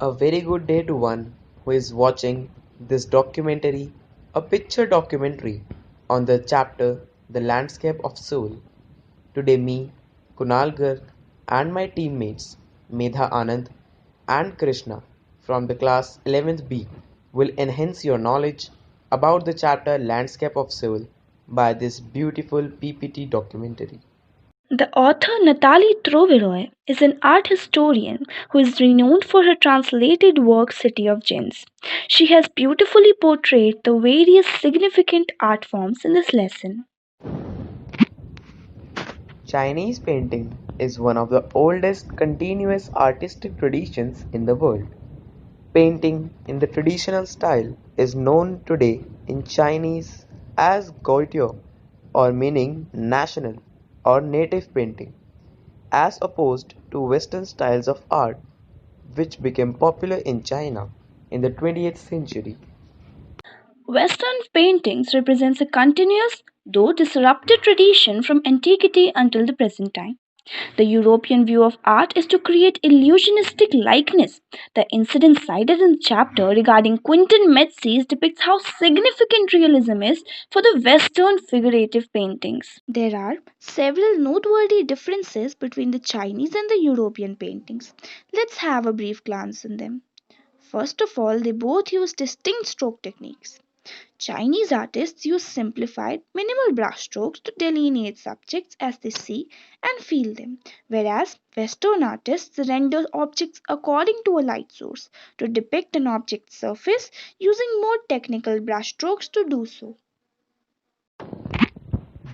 A very good day to one who is watching this documentary, a picture documentary on the chapter The Landscape of Soul. Today, me, Kunal Garg, and my teammates Medha Anand and Krishna from the class 11th B will enhance your knowledge about the chapter Landscape of Soul by this beautiful PPT documentary. The author Natalie Troveroy is an art historian who is renowned for her translated work City of Gems. She has beautifully portrayed the various significant art forms in this lesson. Chinese painting is one of the oldest continuous artistic traditions in the world. Painting in the traditional style is known today in Chinese as Guotuo, or meaning national or native painting, as opposed to Western styles of art which became popular in China in the 20th century. Western paintings represents a continuous though disrupted tradition from antiquity until the present time. The European view of art is to create illusionistic likeness. The incident cited in the chapter regarding Quentin Metzys depicts how significant realism is for the Western figurative paintings. There are several noteworthy differences between the Chinese and the European paintings. Let's have a brief glance in them. First of all, they both use distinct stroke techniques. Chinese artists use simplified, minimal brushstrokes to delineate subjects as they see and feel them, whereas Western artists render objects according to a light source to depict an object's surface using more technical brushstrokes to do so.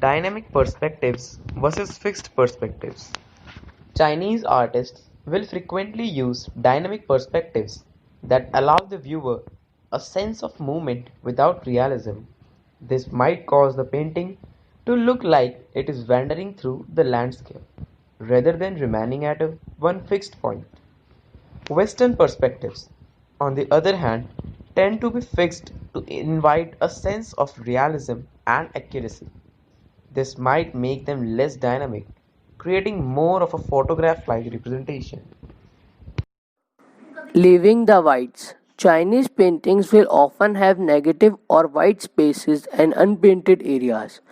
Dynamic perspectives versus fixed perspectives. Chinese artists will frequently use dynamic perspectives that allow the viewer a sense of movement without realism. This might cause the painting to look like it is wandering through the landscape rather than remaining at one fixed point. Western perspectives, on the other hand, tend to be fixed to invite a sense of realism and accuracy. This might make them less dynamic, creating more of a photograph-like representation. Leaving the whites. Chinese paintings will often have negative or white spaces and unpainted areas.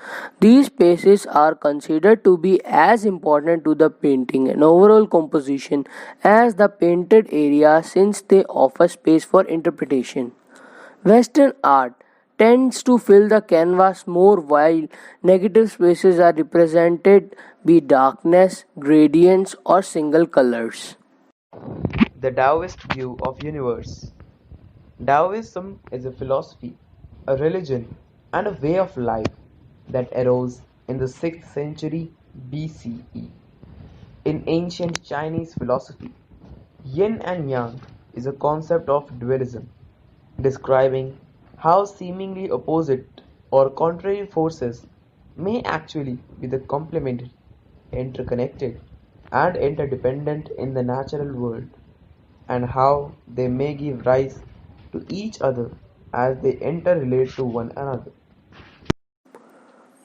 These spaces are considered to be as important to the painting and overall composition as the painted area since they offer space for interpretation. Western art tends to fill the canvas more while negative spaces are represented by darkness, gradients, or single colors. The Taoist view of universe. Taoism is a philosophy, a religion, and a way of life that arose in the 6th century BCE. In ancient Chinese philosophy, yin and yang is a concept of dualism, describing how seemingly opposite or contrary forces may actually be the complementary, interconnected, and interdependent in the natural world, and how they may give rise to each other as they interrelate to one another.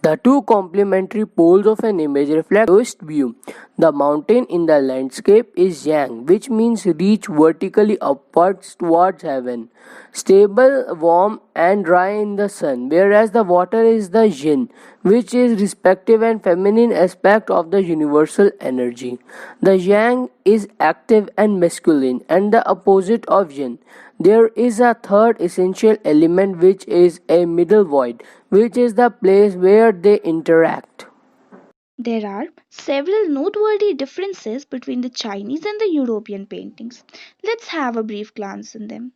The two complementary poles of an image reflect the Taoist view. The mountain in the landscape is yang, which means reach vertically upwards towards heaven, stable, warm, and dry in the sun, whereas the water is the yin, which is respective and feminine aspect of the universal energy. The yang is active and masculine, and the opposite of yin. There is a third essential element which is a middle void, which is the place where they interact. There are several noteworthy differences between the Chinese and the European paintings. Let's have a brief glance in them.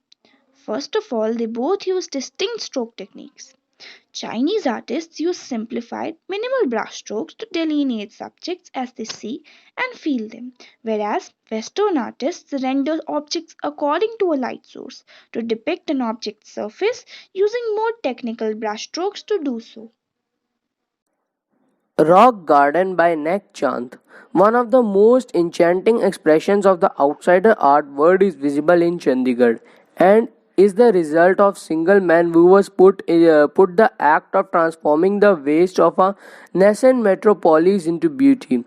First of all, they both use distinct stroke techniques. Chinese artists use simplified, minimal brushstrokes to delineate subjects as they see and feel them, whereas Western artists render objects according to a light source to depict an object's surface using more technical brushstrokes to do so. Rock Garden by Nek Chand. One of the most enchanting expressions of the outsider art world is visible in Chandigarh and is the result of single man who was put the act of transforming the waste of a nascent metropolis into beauty.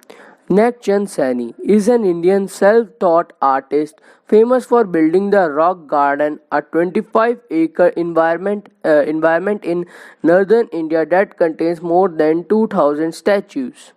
Nek Chand Saini is an Indian self-taught artist famous for building the Rock Garden, a 25-acre environment in northern India that contains more than 2,000 statues.